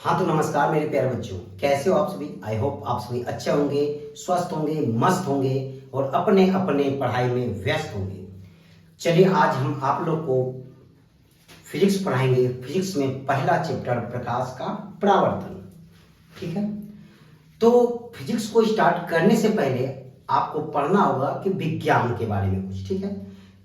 हाँ तो नमस्कार मेरे प्यारे बच्चों, कैसे हो आप सभी। आई होप आप सभी अच्छे होंगे, स्वस्थ होंगे, मस्त होंगे और अपने अपने पढ़ाई में व्यस्त होंगे। चलिए आज हम आप लोग को फिजिक्स पढ़ाएंगे। फिजिक्स में पहला चैप्टर प्रकाश का परावर्तन। ठीक है, तो फिजिक्स को स्टार्ट करने से पहले आपको पढ़ना होगा कि विज्ञान के बारे में कुछ। ठीक है,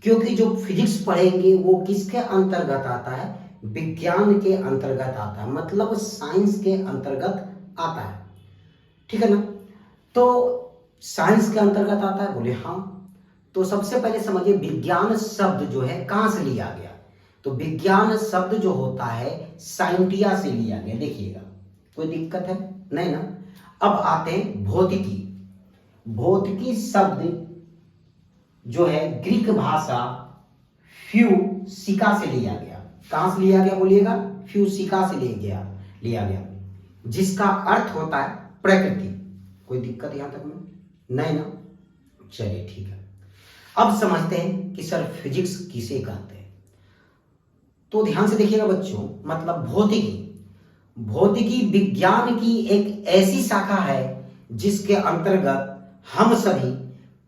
क्योंकि जो फिजिक्स पढ़ेंगे वो किसके अंतर्गत आता है, विज्ञान के अंतर्गत आता है, मतलब साइंस के अंतर्गत आता है। ठीक है ना, तो साइंस के अंतर्गत आता है, बोले हाँ। तो सबसे पहले समझिए विज्ञान शब्द जो है कहां से लिया गया। तो विज्ञान शब्द जो होता है साइंटिया से लिया गया। देखिएगा, कोई दिक्कत है नहीं ना। अब आते हैं भौतिकी। भौतिकी शब्द जो है ग्रीक भाषा फ्यूसिका से लिया गया। कहां से लिया गया बोलिएगा, फ्यूसिका से लिया गया, जिसका अर्थ होता है प्रकृति। कोई दिक्कत यहां तक में नहीं ना। चलिए ठीक है, अब समझते हैं कि सर फिजिक्स किसे कहते हैं। तो ध्यान से देखिएगा बच्चों, मतलब भौतिकी। भौतिकी विज्ञान की एक ऐसी शाखा है जिसके अंतर्गत हम सभी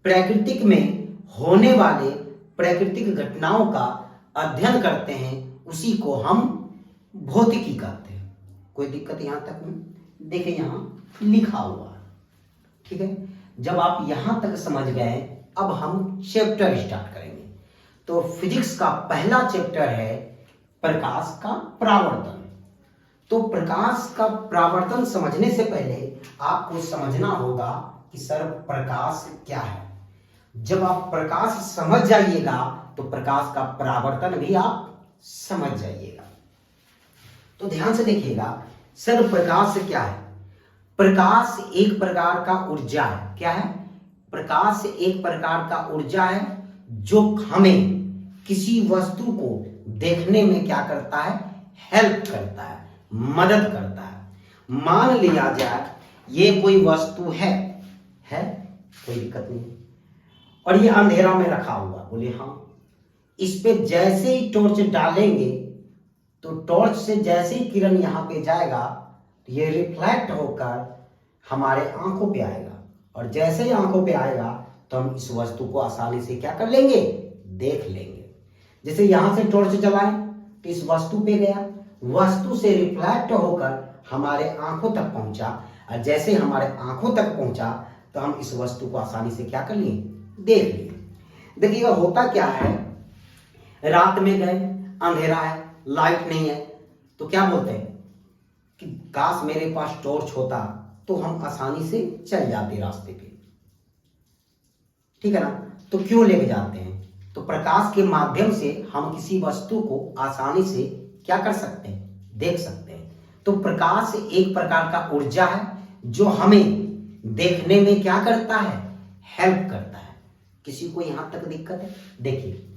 प्राकृतिक में होने वाले प्राकृतिक घटनाओं का अध्ययन करते हैं, उसी को हम भौतिकी कहते हैं। कोई दिक्कत यहां तक में। देखिए यहां लिखा हुआ है। ठीक है, जब आप यहां तक समझ गए, अब हम चैप्टर स्टार्ट करेंगे। तो फिजिक्स का पहला चैप्टर है प्रकाश का परावर्तन। तो प्रकाश का परावर्तन समझने से पहले आपको समझना होगा कि सर प्रकाश क्या है। जब आप प्रकाश समझ जाइएगा तो प्रकाश का परावर्तन भी आप समझ जाइएगा। तो ध्यान से देखिएगा, सर प्रकाश क्या है। प्रकाश एक प्रकार का ऊर्जा है। क्या है, प्रकाश एक प्रकार का ऊर्जा है जो हमें किसी वस्तु को देखने में क्या करता है, हेल्प करता है, मदद करता है। मान लिया जाए ये कोई वस्तु है कोई दिक्कत नहीं, और ये अंधेरा में रखा हुआ, बोले हाँ। इस पे जैसे ही टॉर्च डालेंगे तो टॉर्च से जैसे ही किरण यहां पे जाएगा तो ये रिफ्लेक्ट होकर हमारे आंखों पे आएगा, और जैसे ही आंखों पे आएगा तो हम इस वस्तु को आसानी से क्या कर लेंगे, देख लेंगे। जैसे यहां से टॉर्च जलाएं तो इस वस्तु पे गया, वस्तु से रिफ्लेक्ट होकर हमारे आंखों तक पहुंचा, और जैसे हमारे आंखों तक पहुंचा तो हम इस वस्तु को आसानी से क्या कर लिए, देख लिए। देखिए होता क्या है, रात में गए, अंधेरा है, लाइट नहीं है, तो क्या बोलते हैं कि काश मेरे पास टॉर्च होता तो हम आसानी से चल जाते रास्ते पे। ठीक है ना, तो क्यों लेके जाते हैं, तो प्रकाश के माध्यम से हम किसी वस्तु को आसानी से क्या कर सकते हैं, देख सकते हैं। तो प्रकाश एक प्रकार का ऊर्जा है जो हमें देखने में क्या करता है, हेल्प करता है। किसी को यहां तक दिक्कत है। देखिए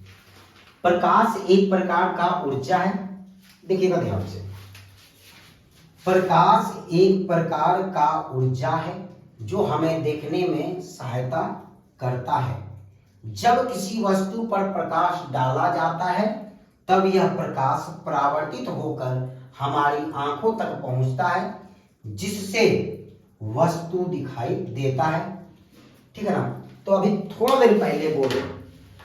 प्रकाश एक प्रकार का ऊर्जा है, देखिएगा ध्यान से, प्रकाश एक प्रकार का ऊर्जा है जो हमें देखने में सहायता करता है। जब किसी वस्तु पर प्रकाश डाला जाता है तब यह प्रकाश परावर्तित होकर हमारी आंखों तक पहुंचता है, जिससे वस्तु दिखाई देता है। ठीक है ना, तो अभी थोड़ा देर पहले बोले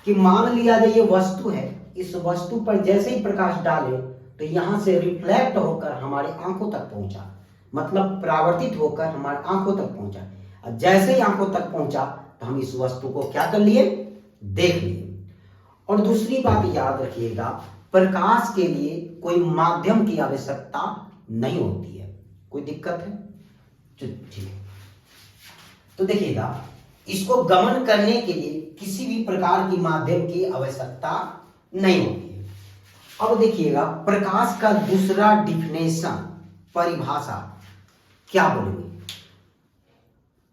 कि मान लिया जाए ये वस्तु है, इस वस्तु पर जैसे ही प्रकाश डाले तो यहां से रिफ्लेक्ट होकर हमारी आंखों तक पहुंचा, मतलब परावर्तित होकर हमारी आंखों तक पहुंचा, और जैसे ही आंखों तक पहुंचा तो हम इस वस्तु को क्या कर लिए, देख लिए। और दूसरी बात याद रखिएगा, प्रकाश के लिए कोई माध्यम की आवश्यकता नहीं होती है। कोई दिक्कत है, ठीक है। तो देखिएगा, इसको गमन करने के लिए किसी भी प्रकार की माध्यम की आवश्यकता नहीं होती है। अब देखिएगा प्रकाश का दूसरा डिफिनेशन, परिभाषा क्या बोलेंगे।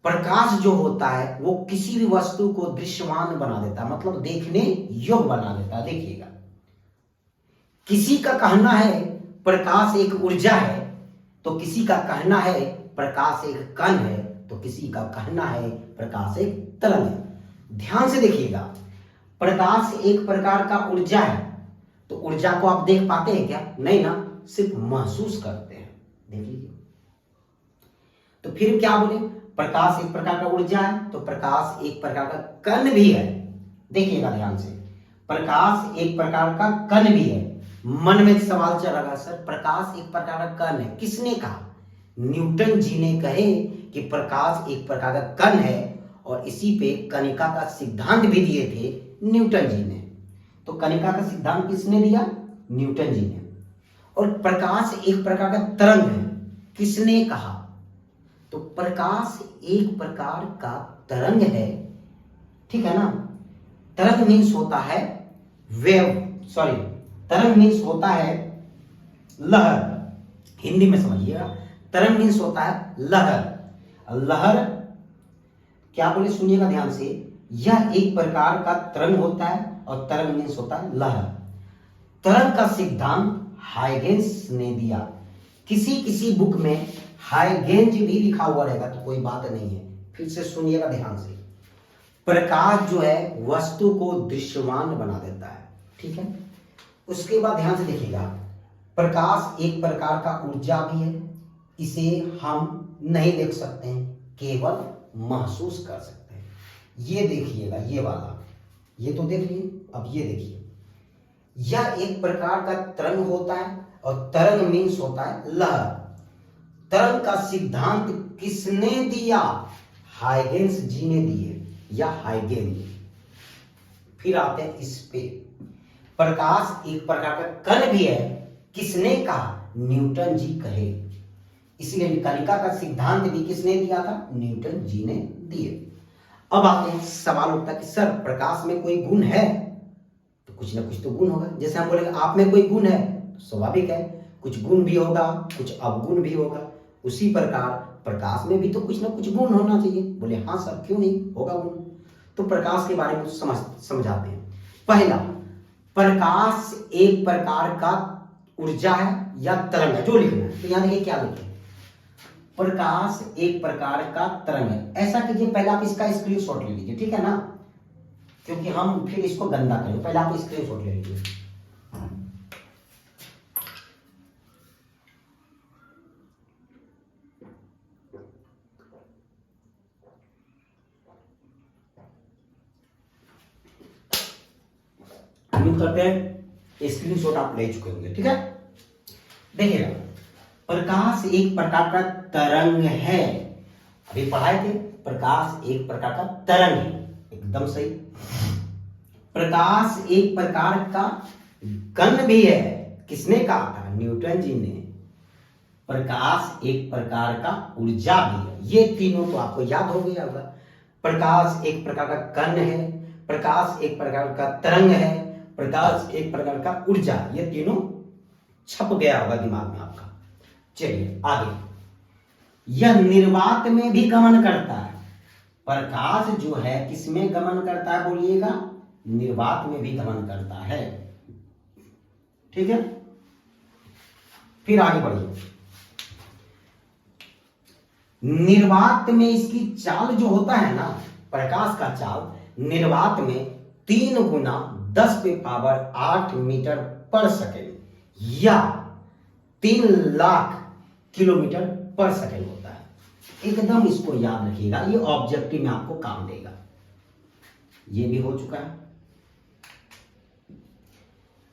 प्रकाश जो होता है वो किसी भी वस्तु को दृश्यमान बना देता है, मतलब देखने योग्य बना देता है। देखिएगा, किसी का कहना है प्रकाश एक ऊर्जा है, तो किसी का कहना है प्रकाश एक कण है, तो किसी का कहना है प्रकाश एक तरंग है। ध्यान से देखिएगा, प्रकाश एक प्रकार का ऊर्जा है, तो ऊर्जा को आप देख पाते हैं क्या, नहीं ना, सिर्फ महसूस करते हैं। देख लीजिए। तो फिर क्या बोले, प्रकाश एक प्रकार का ऊर्जा है, तो प्रकाश एक प्रकार का कण भी है। देखिएगा ध्यान से, प्रकाश एक प्रकार का कण भी है। मन में सवाल चल रहा सर प्रकाश एक प्रकार का कण है, किसने कहा? न्यूटन जी ने कहे कि प्रकाश एक प्रकार का कण है, और इसी पे कणिका का सिद्धांत भी दिए थे न्यूटन जी ने। तो कणिका का सिद्धांत किसने दिया? न्यूटन जी ने। और प्रकाश एक प्रकार का तरंग है, किसने कहा? तो प्रकाश एक प्रकार का तरंग है, ठीक है ना। तरंग मीन्स होता है वेव, सॉरी तरंग मीन्स होता है लहर, हिंदी में समझिएगा। तरंग मीन्स होता है लहर। लहर क्या बोले सुनिएगा ध्यान से, यह एक प्रकार का तरंग होता है, और तरंग मीन्स होता है लहर। तरंग का सिद्धांत हाइगेंस ने दिया। किसी किसी बुक में हाइगेंस भी लिखा हुआ रहेगा तो कोई बात नहीं है, फिर से सुनिएगा ध्यान से। प्रकाश जो है वस्तु को दृश्यमान बना देता है, ठीक है। उसके बाद ध्यान से देखिएगा, प्रकाश एक प्रकार का ऊर्जा भी है, इसे हम नहीं देख सकते हैं, केवल महसूस कर सकते हैं। ये देखिएगा, ये वाला, ये तो देख लिए, अब ये देखिए, यह एक प्रकार का तरंग होता है, और तरंग मीन्स होता है लहर। तरंग का सिद्धांत किसने दिया? हाइगेंस जी ने दिए, या हाइगेंस। फिर आते हैं इस पे, प्रकाश एक प्रकार का कण भी है, किसने कहा? न्यूटन जी कहे। इसलिए कणिका का सिद्धांत भी किसने दिया था? न्यूटन जी ने दिए। अब आते हैं, सवाल उठता है कि सर प्रकाश में कोई गुण है? तो कुछ ना कुछ तो गुण होगा। जैसे हम बोलेंगे आप में कोई गुण है, तो स्वाभाविक है कुछ गुण भी होगा, कुछ अवगुण भी होगा। उसी प्रकार प्रकाश में भी तो कुछ ना कुछ गुण होना चाहिए। बोले हाँ सर, क्यों नहीं होगा गुण। तो प्रकाश के बारे में समझाते हैं। पहला, प्रकाश एक प्रकार का ऊर्जा है या तरंग है, जो लिखना है। तो यहां देखिए क्या लिखे, प्रकाश एक प्रकार का तरंग है। ऐसा कीजिए, पहले आप इसका स्क्रीनशॉट ले लीजिए, ठीक है ना, क्योंकि हम फिर इसको गंदा करेंगे। पहले आप स्क्रीनशॉट ले लीजिए। उम्मीद करते हैं स्क्रीनशॉट आप ले चुके होंगे, ठीक है। देखिएगा, प्रकाश एक प्रकार का तरंग है, अभी पढ़ाए थे, प्रकाश एक प्रकार का तरंग है, एकदम सही। प्रकाश एक प्रकार का कण भी है, किसने कहा था? न्यूटन जी ने। प्रकाश एक प्रकार का ऊर्जा भी है, ये तीनों तो आपको याद हो गया होगा। प्रकाश एक प्रकार का कण है, प्रकाश एक प्रकार का तरंग है, प्रकाश एक प्रकार का ऊर्जा, ये तीनों छप गया होगा दिमाग में आपका। चलिए आगे, यह निर्वात में भी गमन करता है। प्रकाश जो है किसमें गमन करता है बोलिएगा? निर्वात में भी गमन करता है, ठीक है। फिर आगे बढ़िए, निर्वात में इसकी चाल जो होता है ना, प्रकाश का चाल निर्वात में 3 गुना 10⁸ मीटर पर सेकेंड या 3 लाख किलोमीटर पर सेकेंड होता है। एकदम इसको याद रखिएगा, ये ऑब्जेक्टिव में आपको काम देगा। ये भी हो चुका है।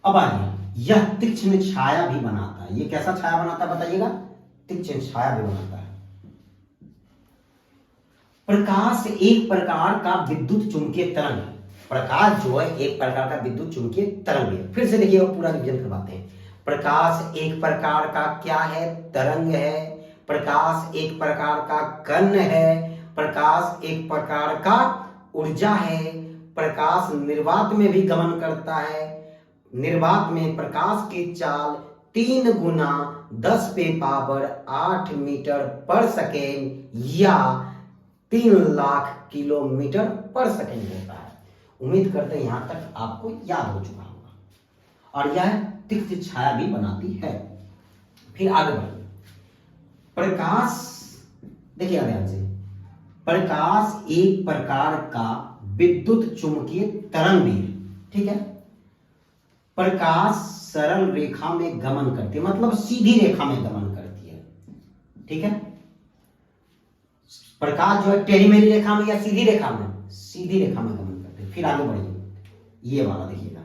अब आइए, यह तीक्ष्ण छाया भी बनाता है। ये कैसा छाया बनाता है बताइएगा? तीक्ष्ण छाया भी बनाता है। प्रकाश एक प्रकार का विद्युत चुंबकीय तरंग है। प्रकाश जो है एक प्रकार का विद्युत चुंबकीय तरंग है। फिर से देखिएगा, पूरा रिवीजन करवाते हैं। प्रकाश एक प्रकार का क्या है? तरंग है। प्रकाश एक प्रकार का कण है। प्रकाश एक प्रकार का ऊर्जा है। प्रकाश निर्वात में भी गमन करता है। निर्वात में प्रकाश की चाल 3 गुना 10⁸ मीटर पर सेकेंड या 3 लाख किलोमीटर पर सेकेंड होता है। उम्मीद करते हैं यहां तक आपको याद हो चुका होगा। और यह तीक्ष्ण छाया भी बनाती है। फिर आगे बढ़िए, प्रकाश देखिए ध्यान से, प्रकाश एक प्रकार का विद्युत चुंबकीय तरंग भी है, ठीक है। प्रकाश सरल रेखा में गमन करती है, मतलब सीधी रेखा में गमन करती है। ठीक है। प्रकाश जो है टेढ़ी मेढ़ी रेखा में या सीधी रेखा में, सीधी रेखा में गमन करते हैं। फिर आगे बढ़िए, ये वाला देखिएगा,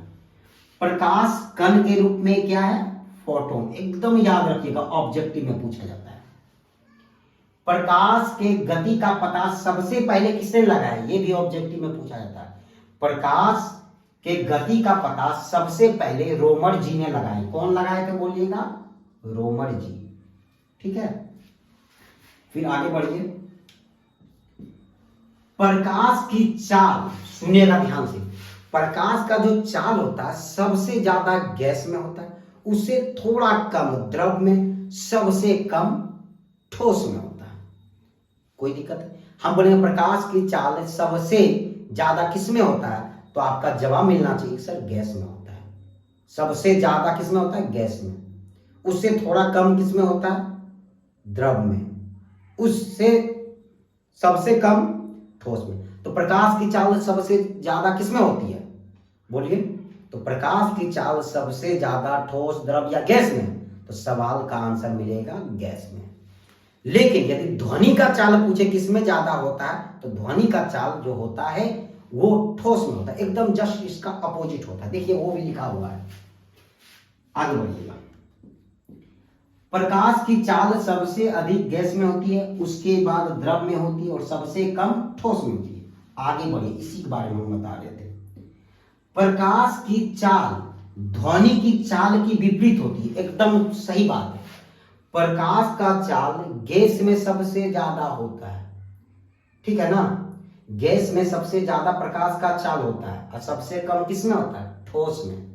प्रकाश कण के रूप में क्या है, फोटोन। एकदम याद रखिएगा, ऑब्जेक्टिव में पूछा जाता है। प्रकाश के गति का पता सबसे पहले किसने लगाया, ये भी ऑब्जेक्टिव में पूछा जाता है। प्रकाश के गति का पता सबसे पहले रोमर जी ने लगाए। कौन लगाए थे बोलिएगा, रोमर जी, ठीक है। फिर आगे बढ़िए, प्रकाश की चाल, सुनिएगा ध्यान से, प्रकाश का जो चाल होता है सबसे ज्यादा गैस में होता है, उससे थोड़ा कम द्रव में, सबसे कम ठोस में होता है। कोई दिक्कत है, हम बोलेंगे प्रकाश की चाल सबसे ज्यादा किस में होता है, तो आपका जवाब मिलना चाहिए सर गैस में होता है। सबसे ज्यादा किस में होता है, गैस में। उससे थोड़ा कम किस में होता है, द्रव में। उससे सबसे कम ठोस में। तो प्रकाश की चाल सबसे ज्यादा किस में होती है, बोलिए। तो प्रकाश की चाल सबसे ज्यादा ठोस, द्रव या गैस में, तो सवाल का आंसर मिलेगा गैस में। लेकिन यदि ध्वनि का चाल पूछे किस में ज्यादा होता है, तो ध्वनि का चाल जो होता है वो ठोस में होता है, एकदम जस्ट इसका अपोजिट होता है। देखिए वो भी लिखा हुआ है, आगे बढ़िएगा। प्रकाश की चाल सबसे अधिक गैस में होती है, उसके बाद द्रव में होती है और सबसे कम ठोस में होती है। आगे बढ़िए, इसी के बारे में हम बता रहे थे। प्रकाश की चाल ध्वनि की चाल की विपरीत होती है, एकदम सही बात है। प्रकाश का चाल गैस में सबसे ज्यादा होता है, ठीक है ना। गैस में सबसे ज्यादा प्रकाश का चाल होता है और सबसे कम किस में होता है, ठोस में।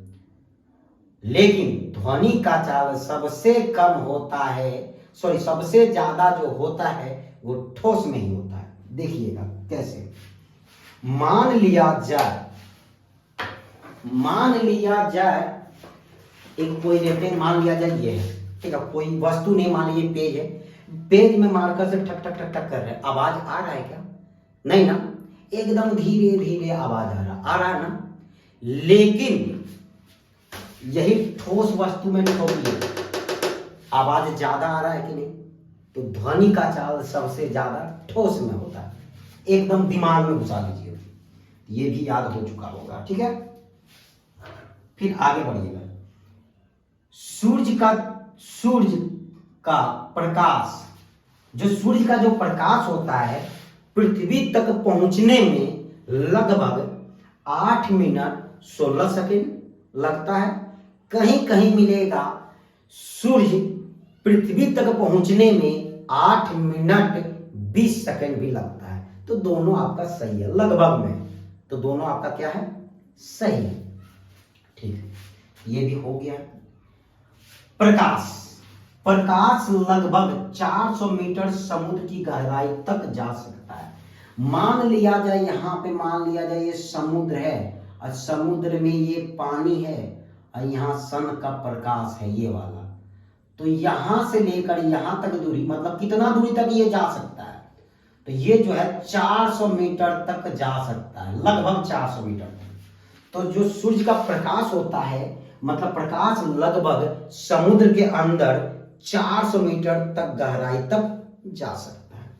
लेकिन ध्वनि का चाल सबसे कम होता है, सॉरी सबसे ज्यादा जो होता है वो ठोस में ही होता है। देखिएगा कैसे, मान लिया जाए एक कोई लेते हैं, मान लिया जाए ये है, ठीक है, कोई वस्तु नहीं, मान लीजिए पेज है, पेज में मार्कर से ठक ठक ठक ठक कर रहे हैं, आवाज आ रहा है क्या, नहीं ना, एकदम धीरे धीरे आवाज आ रहा है ना। लेकिन यही ठोस वस्तु में ठोकिए, आवाज ज्यादा आ रहा है कि नहीं। तो ध्वनि का चाल सबसे ज्यादा ठोस में होता है, एकदम दिमाग में घुसा लीजिए, ये भी याद हो चुका होगा, ठीक है। फिर आगे बढ़िएगा, सूर्य का प्रकाश, जो सूर्य का जो प्रकाश होता है पृथ्वी तक पहुंचने में लगभग 8 मिनट 16 सेकंड लगता है। कहीं कहीं मिलेगा सूर्य पृथ्वी तक पहुंचने में 8 मिनट 20 सेकंड भी लगता है। तो दोनों आपका सही है, लगभग में, तो दोनों आपका क्या है, सही है, ठीक है, ये भी हो गया। प्रकाश लगभग 400 मीटर समुद्र की गहराई तक जा सकता है। मान लिया जाए यहां पे, मान लिया जाए ये समुद्र है और समुद्र में ये पानी है और यहाँ सन का प्रकाश है ये वाला, तो यहां से लेकर यहां तक दूरी, मतलब कितना दूरी तक ये जा सकता है, तो ये जो है 400 मीटर तक जा सकता है, लगभग 400 मीटर तक। तो जो सूर्य का प्रकाश होता है, मतलब प्रकाश लगभग समुद्र के अंदर 400 मीटर तक गहराई तक जा सकता है।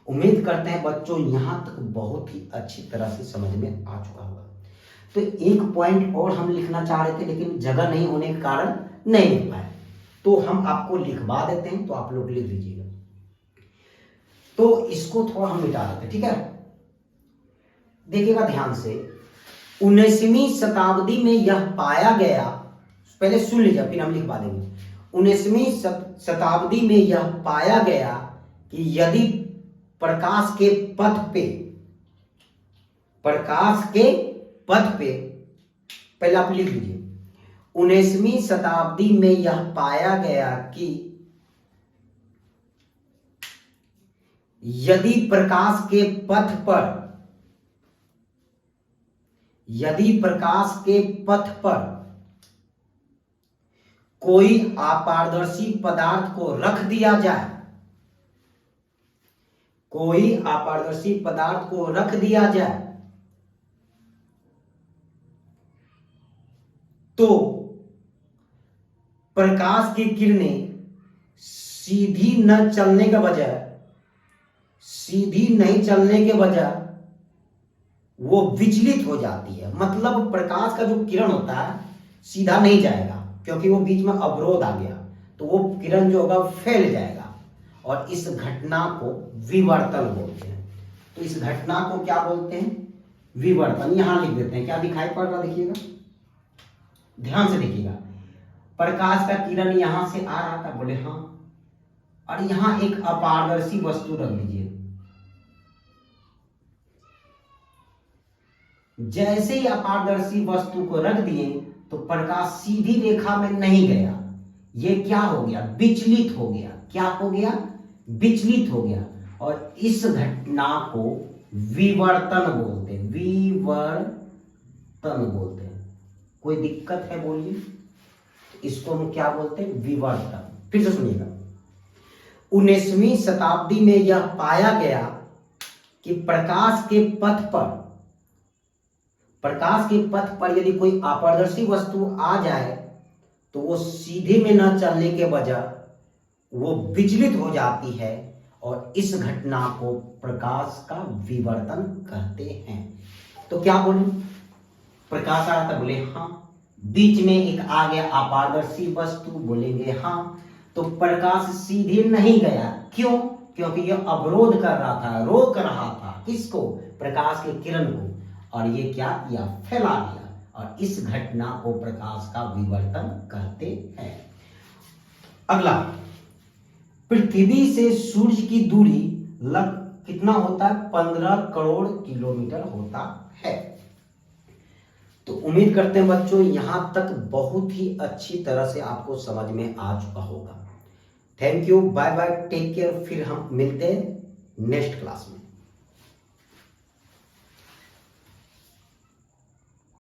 उम्मीद करते हैं बच्चों यहां तक बहुत ही अच्छी तरह से समझ में आ चुका होगा। तो एक पॉइंट और हम लिखना चाह रहे थे, लेकिन जगह नहीं होने के कारण नहीं लिख पाए, तो हम आपको लिखवा देते हैं, तो आप लोग लिख लीजिएगा। तो इसको थोड़ा हम मिटा देते हैं, ठीक है। देखिएगा ध्यान से, 19वीं शताब्दी में यह पाया गया, पहले सुन लीजिए फिर हम लिखवा देंगे। 19वीं शताब्दी में यह पाया गया कि यदि प्रकाश के पथ पे, पहले आप लिख लीजिए, 19वीं शताब्दी में यह पाया गया कि यदि प्रकाश के पथ पर कोई अपारदर्शी पदार्थ को रख दिया जाए, तो प्रकाश की किरणें सीधी न चलने के बजाय, सीधी नहीं चलने के बजाय वो विचलित हो जाती है। मतलब प्रकाश का जो किरण होता है सीधा नहीं जाएगा, क्योंकि वो बीच में अवरोध आ गया, तो वो किरण जो होगा फैल जाएगा, और इस घटना को विवर्तन बोलते हैं। तो इस घटना को क्या बोलते हैं? विवर्तन। यहां लिख देते हैं, क्या दिखाई पड़ रहा देखिएगा, ध्यान से देखिएगा। प्रकाश का किरण यहां से आ रहा था, बोले हाँ, और यहां एक अपारदर्शी वस्तु रख लीजिए। जैसे ही अपारदर्शी वस्तु को रख दिए तो प्रकाश सीधी रेखा में नहीं गया, ये क्या हो गया? विचलित हो गया। क्या हो गया? विचलित हो गया, और इस घटना को विवर्तन बोलते हैं। विवर्तन बोलते हैं। कोई दिक्कत है बोलिए? इसको हम क्या बोलते हैं? विवर्तन। फिर से सुनिएगा। 19वीं शताब्दी में यह पाया गया कि प्रकाश के पथ पर यदि कोई अपारदर्शी वस्तु आ जाए तो वो सीधे में न चलने के बजाय वो विचलित हो जाती है, और इस घटना को प्रकाश का विवर्तन कहते हैं। तो क्या बोले? प्रकाश आ रहा था, बोले हाँ, बीच में एक आ गया अपारदर्शी वस्तु, बोलेंगे हाँ, तो प्रकाश सीधे नहीं गया। क्यों? क्योंकि यह अवरोध कर रहा था, रोक रहा था। किसको? प्रकाश के किरण को, और ये क्या किया? फैला दिया, और इस घटना को प्रकाश का विवर्तन कहते हैं। अगला, पृथ्वी से सूर्य की दूरी कितना होता है? 15 करोड़ किलोमीटर होता है। तो उम्मीद करते हैं बच्चों यहां तक बहुत ही अच्छी तरह से आपको समझ में आ चुका होगा। Thank you, bye bye, take care. फिर हम मिलते हैं नेक्स्ट क्लास में।